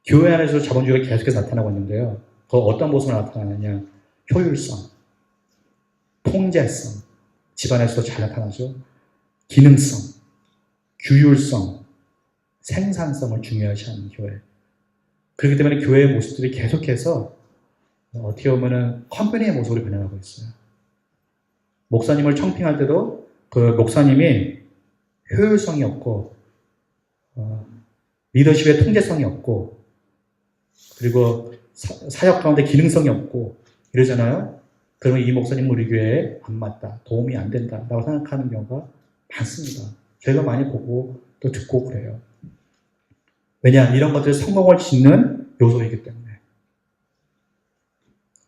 교회 안에서 자본주의가 계속해서 나타나고 있는데요. 그 어떤 모습으로 나타나느냐? 효율성, 통제성, 집안에서도 잘 나타나죠. 기능성, 규율성, 생산성을 중요시하는 교회. 그렇기 때문에 교회의 모습들이 계속해서 어떻게 보면은 컴퍼니의 모습으로 변해가고 있어요. 목사님을 청핑할 때도 그 목사님이 효율성이 없고 리더십의 통제성이 없고 그리고 사역 가운데 기능성이 없고 이러잖아요. 그러면 이 목사님은 우리 교회에 안 맞다, 도움이 안 된다라고 생각하는 경우가 많습니다. 저희가 많이 보고 또 듣고 그래요. 왜냐? 이런 것들이 성공을 짓는 요소이기 때문에.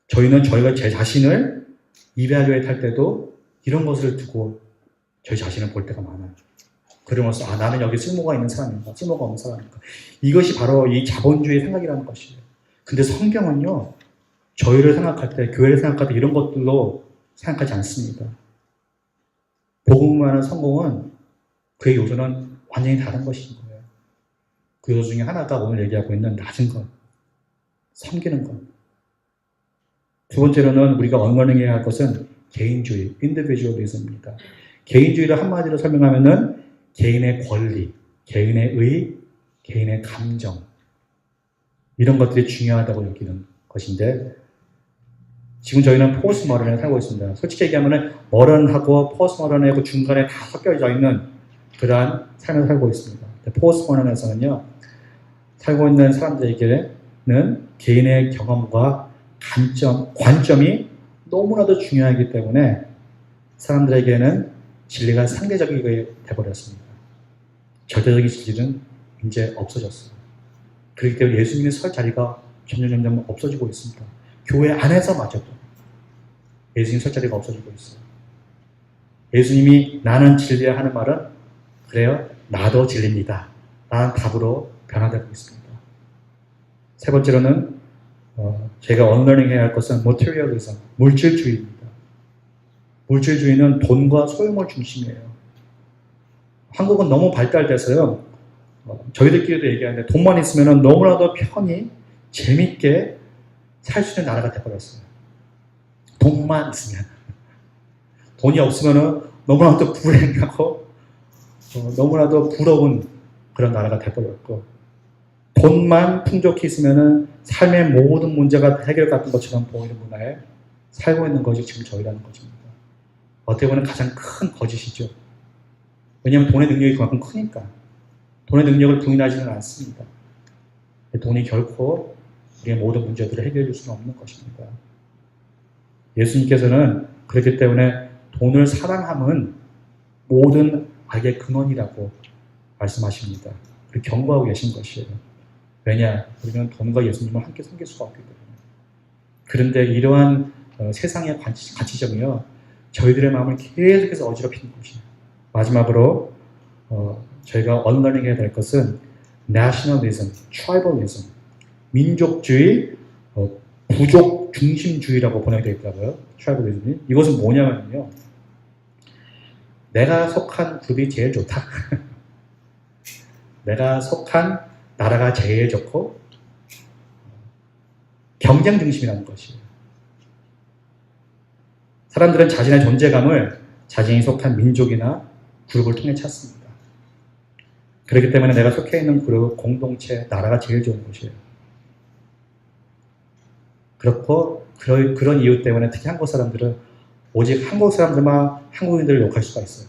저희는 저희가 제 자신을 이베알루에이트 할 때도 이런 것을 두고 저희 자신을 볼 때가 많아요. 그러면서 나는 여기 쓸모가 있는 사람인가, 쓸모가 없는 사람인가. 이것이 바로 이 자본주의 생각이라는 것이에요. 근데 성경은요, 저희를 생각할 때, 교회를 생각할 때 이런 것들로 생각하지 않습니다. 복음만한 성공은 그의 요소는 완전히 다른 것인 거예요. 그 요소 중에 하나가 오늘 얘기하고 있는 낮은 것, 섬기는 것, 두 번째로는 우리가 언러닝 해야 할 것은 개인주의, individualism입니다. 개인주의를 한마디로 설명하면은 개인의 권리, 개인의 의, 개인의 감정 이런 것들이 중요하다고 여기는 것인데 지금 저희는 포스트 머던에 살고 있습니다. 솔직히 얘기하면 머던하고 포스트 머던하고 중간에 다 섞여져 있는 그러한 삶을 살고 있습니다. 포스트 머던에서는요. 살고 있는 사람들에게는 개인의 경험과 관점이 너무나도 중요하기 때문에 사람들에게는 진리가 상대적이게 돼버렸습니다. 절대적인 진리는 이제 없어졌어요. 그렇기 때문에 예수님이 설 자리가 점점 없어지고 있습니다. 교회 안에서마저도 예수님 설 자리가 없어지고 있어요. 예수님이 나는 진리야 하는 말은 그래요. 나도 진리입니다. 라는 답으로 변화되고 있습니다. 세 번째로는 제가 언러닝 해야 할 것은 materialism, 물질주의입니다. 물질주의는 돈과 소유물 중심이에요. 한국은 너무 발달돼서요. 저희들끼리도 얘기하는데 돈만 있으면 너무나도 편히 재밌게 살 수 있는 나라가 돼버렸어요. 돈만 있으면. 돈이 없으면 너무나도 불행하고 너무나도 부러운 그런 나라가 돼버렸고 돈만 풍족히 있으면 삶의 모든 문제가 해결받은 것처럼 보이는 문화에 살고 있는 것이 지금 저희라는 것입니다. 어떻게 보면 가장 큰 거짓이죠. 왜냐하면 돈의 능력이 그만큼 크니까. 돈의 능력을 부인하지는 않습니다. 돈이 결코 우리의 모든 문제들을 해결해 줄 수는 없는 것입니다. 예수님께서는 그렇기 때문에 돈을 사랑함은 모든 악의 근원이라고 말씀하십니다. 그리고 경고하고 계신 것이에요. 왜냐? 우리는 돈과 예수님을 함께 섬길 수가 없기 때문에. 그런데 이러한 세상의 가치점이요. 저희들의 마음을 계속해서 어지럽히는 것이에요. 마지막으로 저희가 언러닝 해야 될 것은 nationalism, tribalism, 민족주의, 부족 중심주의라고 번역되어 있다고요. tribalism이. 이것은 뭐냐면요. 내가 속한 그룹이 제일 좋다. 내가 속한 나라가 제일 좋고 경쟁 중심이라는 것이에요. 사람들은 자신의 존재감을 자신이 속한 민족이나 그룹을 통해 찾습니다. 그렇기 때문에 내가 속해 있는 그룹, 공동체, 나라가 제일 좋은 것이에요. 그렇고 그런 이유 때문에 특히 한국 사람들은 오직 한국 사람들만 한국인들을 욕할 수가 있어요.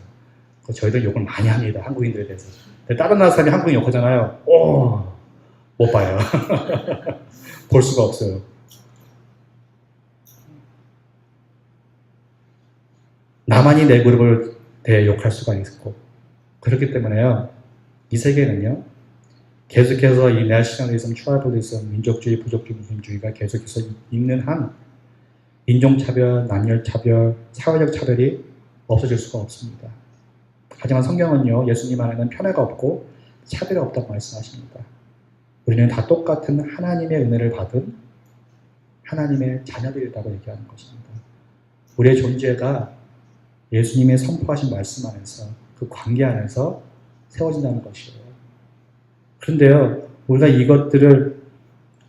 저희들 욕을 많이 합니다. 한국인들에 대해서. 근데 다른 나라 사람이 한국인 욕하잖아요. 못 봐요. 볼 수가 없어요. 나만이 내 그룹을 대해 욕할 수가 있고 그렇기 때문에요. 이 세계는요. 계속해서 이 내셔널리즘, 트라이벌리즘, 민족주의, 부족주의가 계속해서 있는 한 인종차별, 남녀차별, 사회적 차별이 없어질 수가 없습니다. 하지만 성경은요. 예수님 안에는 편애가 없고 차별이 없다고 말씀하십니다. 우리는 다 똑같은 하나님의 은혜를 받은 하나님의 자녀들이라고 얘기하는 것입니다. 우리의 존재가 예수님의 선포하신 말씀 안에서 그 관계 안에서 세워진다는 것이에요. 그런데요. 우리가 이것들을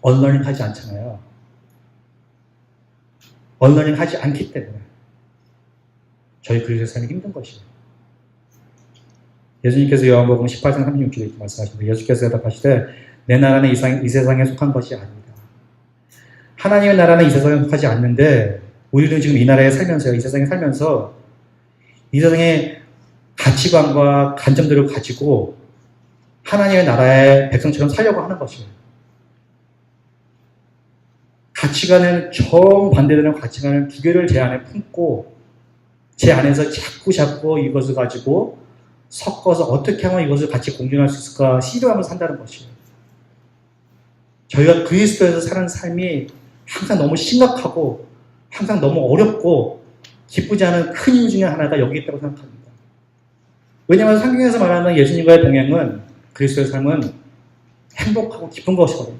언러닝 하지 않잖아요. 언러닝 하지 않기 때문에 저희 그리스도의 삶이 힘든 것이에요. 예수님께서 요한복음 18장 36절에 이렇게 말씀하십니다. 예수께서 대답하시되 내 나라는 이 세상에 속한 것이 아닙니다. 하나님의 나라는 이 세상에 속하지 않는데 우리는 지금 이 나라에 살면서요. 이 세상에 살면서 이 세상의 가치관과 관점들을 가지고 하나님의 나라의 백성처럼 살려고 하는 것이에요. 가치관은 정반대되는 가치관을 두 개를 제 안에 품고 제 안에서 자꾸 이것을 가지고 섞어서 어떻게 하면 이것을 같이 공존할 수 있을까 시도하면서 산다는 것이에요. 저희가 그리스도에서 사는 삶이 항상 너무 심각하고 항상 너무 어렵고 기쁘지 않은 큰 이유 중에 하나가 여기 있다고 생각합니다. 왜냐하면 성경에서 말하는 예수님과의 동행은 그리스도의 삶은 행복하고 기쁜 것이거든요.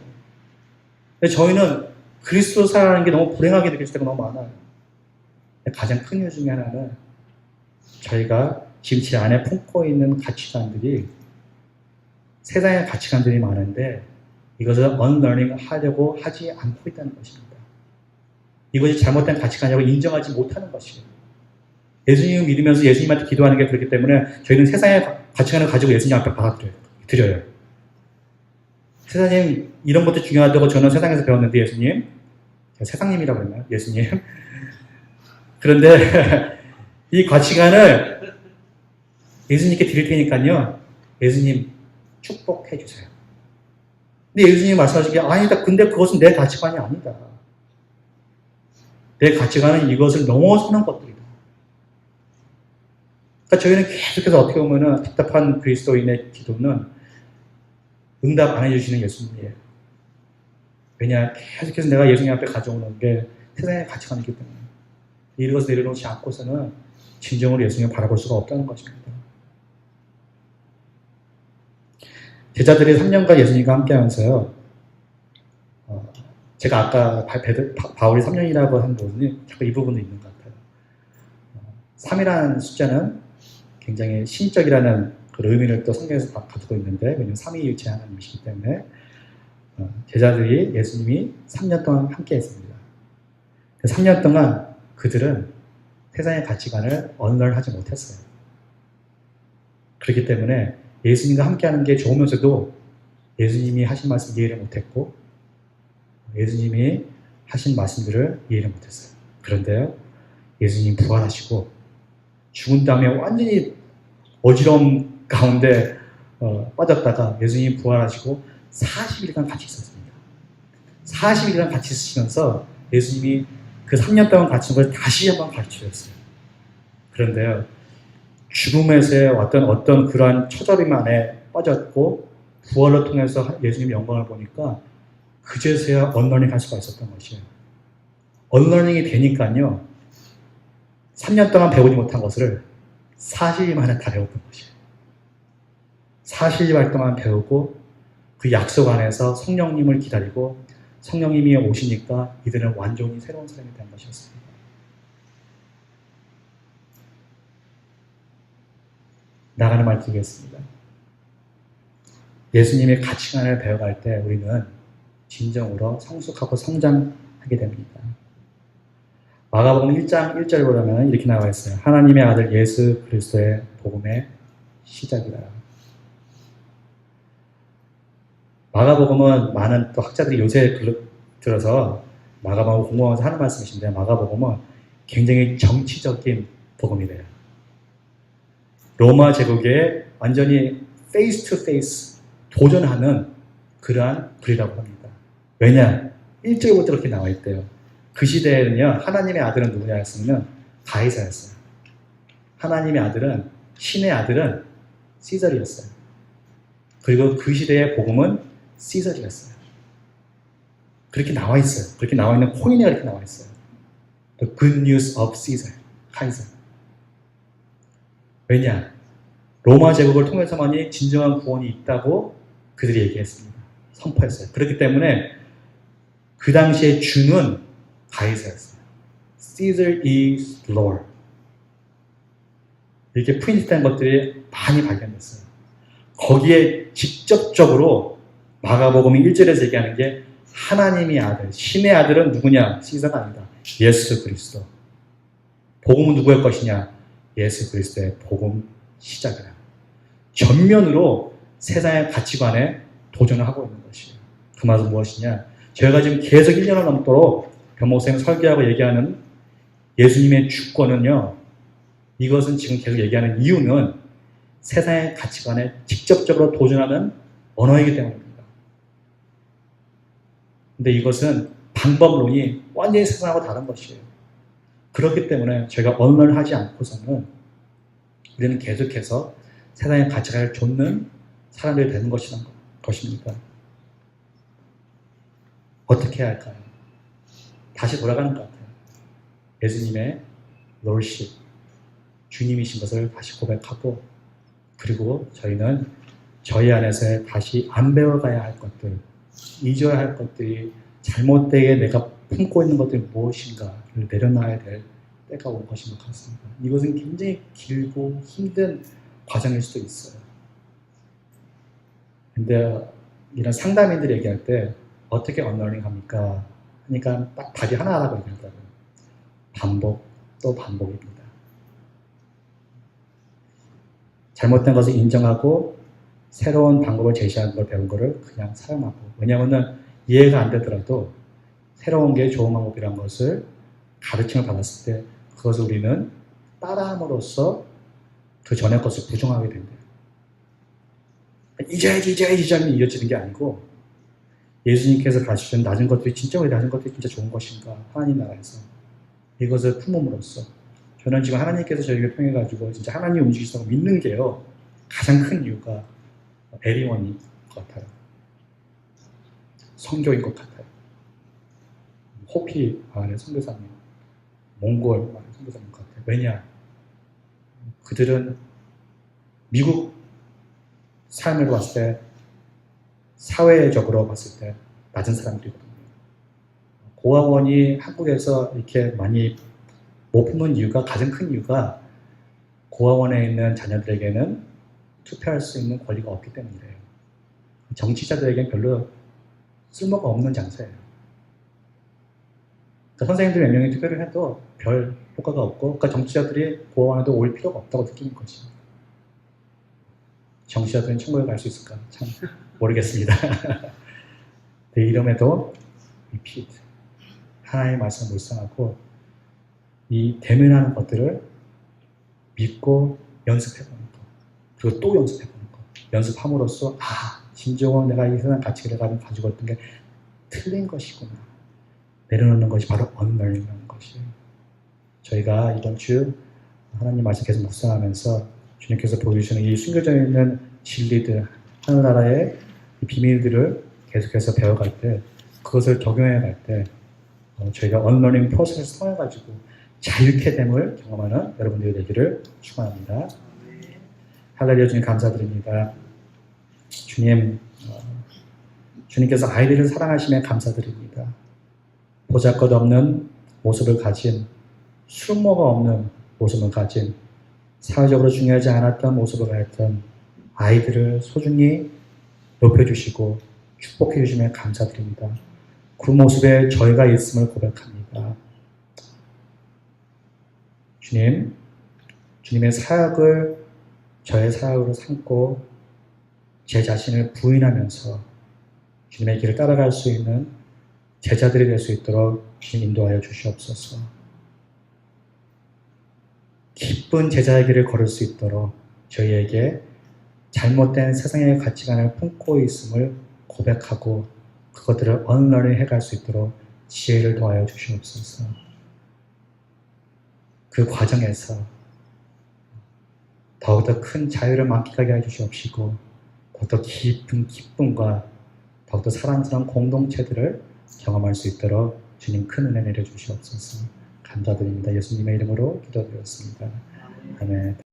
근데 저희는 그리스도 살아가는 게 너무 불행하게 느낄 때가 너무 많아요. 가장 큰 이유 중에 하나는 저희가 지금 제 안에 품고 있는 가치관들이 세상의 가치관들이 많은데 이것을 언러닝 하려고 하지 않고 있다는 것입니다. 이것이 잘못된 가치관이라고 인정하지 못하는 것이에요. 예수님을 믿으면서 예수님한테 기도하는 게 그렇기 때문에 저희는 세상의 가치관을 가지고 예수님 앞에 받아들여요. 세상님 이런 것도 중요하다고 저는 세상에서 배웠는데 예수님, 세상님이라고 했나요? 예수님. 그런데 이 가치관을 예수님께 드릴 테니까요. 예수님 축복해 주세요. 근데 예수님이 말씀하시기에 아니다. 근데 그것은 내 가치관이 아니다. 내 가치관은 이것을 넘어서는 것들이다. 그러니까 저희는 계속해서 어떻게 보면은 답답한 그리스도인의 기도는 응답 안 해주시는 예수님이에요. 왜냐? 계속해서 내가 예수님 앞에 가져오는 게 세상의 가치관이기 때문에 이것을 내려놓지 않고서는 진정으로 예수님을 바라볼 수가 없다는 것입니다. 제자들이 3년간 예수님과 함께 하면서요. 제가 아까 바울이 3년이라고 한 부분이 자꾸 이 부분도 있는 것 같아요. 3이라는 숫자는 굉장히 신적이라는 그 의미를 또 성경에서 가지고 있는데 왜냐하면 삼위일체 하나님이시기 때문에 제자들이 예수님이 3년 동안 함께 했습니다. 3년 동안 그들은 세상의 가치관을 언론하지 못했어요. 그렇기 때문에 예수님과 함께하는 게 좋으면서도 예수님이 하신 말씀 이해를 못했고 예수님이 하신 말씀들을 이해를 못했어요. 그런데요, 예수님 부활하시고 죽은 다음에 완전히 어지러움 가운데 빠졌다가 예수님 부활하시고 40일간 같이 있었습니다. 40일간 같이 있으시면서 예수님이 그 3년 동안 같이 있는 걸 다시 한번 가르쳐줬어요. 그런데요, 죽음에서의 어떤 그러한 처절임 안에 빠졌고 부활을 통해서 예수님의 영광을 보니까 그제서야 언러닝 할 수가 있었던 것이에요. 언러닝이 되니까요, 3년 동안 배우지 못한 것을 40일 만에 다 배웠던 것이에요. 40일 동안 배우고 그 약속 안에서 성령님을 기다리고 성령님이 오시니까 이들은 완전히 새로운 사람이 된 것이었습니다. 나가는 말 드리겠습니다. 예수님의 가치관을 배워갈 때 우리는 진정으로 성숙하고 성장하게 됩니다. 마가복음 1장 1절에 보면 이렇게 나와 있어요. 하나님의 아들 예수 그리스도의 복음의 시작이다. 마가복음은 많은 또 학자들이 요새 들어서 마가복음을 공부하면서 하는 말씀이신데 마가복음은 굉장히 정치적인 복음이래요. 로마 제국에 완전히 페이스 투 페이스 도전하는 그러한 글이라고 합니다. 왜냐? 1절부터 그렇게 나와 있대요. 그 시대에는요, 하나님의 아들은 누구냐 했으면 가이사였어요. 하나님의 아들은, 신의 아들은 시저리였어요. 그리고 그 시대의 복음은 시저리였어요. 그렇게 나와 있어요. 그렇게 나와 있는 코인에 이렇게 나와 있어요. The good news of Caesar, 카이사. 왜냐? 로마 제국을 통해서만이 진정한 구원이 있다고 그들이 얘기했습니다. 선포했어요. 그렇기 때문에 그 당시에 주는 가이사였어요. Caesar is Lord. 이렇게 프린트된 것들이 많이 발견됐어요. 거기에 직접적으로 마가복음이 1절에서 얘기하는 게 하나님의 아들, 신의 아들은 누구냐? 시사가 아니다. 예수 그리스도. 복음은 누구의 것이냐? 예수 그리스도의 복음 시작이다. 전면으로 세상의 가치관에 도전을 하고 있는 것이에요. 그 말은 무엇이냐? 저희가 지금 계속 1년을 넘도록 변목생 설교하고 얘기하는 예수님의 주권은요, 이것은 지금 계속 얘기하는 이유는 세상의 가치관에 직접적으로 도전하는 언어이기 때문입니다. 근데 이것은 방법론이 완전히 세상하고 다른 것이에요. 그렇기 때문에 저희가 언어를 하지 않고서는 우리는 계속해서 세상의 가치관을 좇는 사람들이 되는 것입니다. 어떻게 해야 할까요? 다시 돌아가는 것 같아요. 예수님의 롤십, 주님이신 것을 다시 고백하고 그리고 저희는 저희 안에서 다시 안 배워가야 할 것들, 잊어야 할 것들이 잘못되게 내가 품고 있는 것들이 무엇인가를 내려놔야 될 때가 온 것인 것 같습니다. 이것은 굉장히 길고 힘든 과정일 수도 있어요. 근데 이런 상담인들이 얘기할 때 어떻게 언러닝 합니까? 하니까 딱 답이 하나 하라고 얘기하더라고요. 반복 또 반복입니다. 잘못된 것을 인정하고 새로운 방법을 제시하는 걸 배운 거를 그냥 사용하고, 왜냐하면 이해가 안 되더라도 새로운 게 좋은 방법이라는 것을 가르침을 받았을 때 그것을 우리는 따라함으로써 그 전의 것을 부정하게 된대요. 이제야지 하면 이어지는 게 아니고, 예수님께서 가르치신 낮은 것들이 진짜 왜 낮은 것들이 진짜 좋은 것인가, 하나님 나라에서 이것을 품음으로써 저는 지금 하나님께서 저에게 통해가지고 진짜 하나님 움직이시다고 믿는 게요, 가장 큰 이유가 에리원인 것 같아요. 선교인 것 같아요. 호피 안에 선교사님, 몽골 안에 선교사님 것 같아요. 왜냐? 그들은 미국 삶을 봤을 때, 사회적으로 봤을 때 낮은 사람들이거든요. 고아원이 한국에서 이렇게 많이 못 품는 이유가, 가장 큰 이유가 고아원에 있는 자녀들에게는 투표할 수 있는 권리가 없기 때문이래요. 정치자들에게는 별로 쓸모가 없는 장소예요. 그러니까 선생님들 몇 명이 투표를 해도 별 효과가 없고, 그러니까 정치자들이 고아원에도 올 필요가 없다고 느끼는 거지. 정치자들은 천국에 갈 수 있을까? 참 모르겠습니다. 내 이름에도 repeat, 하나님의 말씀을 묵상하고 이 대면하는 것들을 믿고 연습해보는 것, 그리고 또 연습해보는 것, 연습함으로써 진정으로 내가 이 세상 가치를 가지고 있던 게 틀린 것이구나, 내려놓는 것이 바로 unlearning이라는 것이에요. 저희가 이번 주 하나님 말씀 계속 묵상하면서 주님께서 보여주시는 이 숨겨져 있는 진리들, 하늘나라의 이 비밀들을 계속해서 배워갈 때, 그것을 적용해 갈 때 저희가 언러닝 프로세스를 통해가지고 자유케 됨을 경험하는 여러분들이 되기를 축원합니다. 할렐루야. 주님 감사드립니다. 주님, 주님께서 아이들을 사랑하심에 감사드립니다. 보잘것없는 모습을 가진, 쓸모가 없는 모습을 가진, 사회적으로 중요하지 않았던 모습을 가졌던 아이들을 소중히 높여주시고 축복해 주심에 감사드립니다. 그 모습에 저희가 있음을 고백합니다. 주님, 주님의 사역을 저의 사역으로 삼고 제 자신을 부인하면서 주님의 길을 따라갈 수 있는 제자들이 될 수 있도록 주님 인도하여 주시옵소서. 기쁜 제자의 길을 걸을 수 있도록 저희에게 잘못된 세상의 가치관을 품고 있음을 고백하고 그것들을 언러닝 해갈 수 있도록 지혜를 더하여 주시옵소서. 그 과정에서 더욱더 큰 자유를 만끽하게 해주시옵시고 더욱더 깊은 기쁨과 더욱더 사랑스러운 공동체들을 경험할 수 있도록 주님 큰 은혜 내려주시옵소서. 감사드립니다. 예수님의 이름으로 기도드렸습니다. 아멘.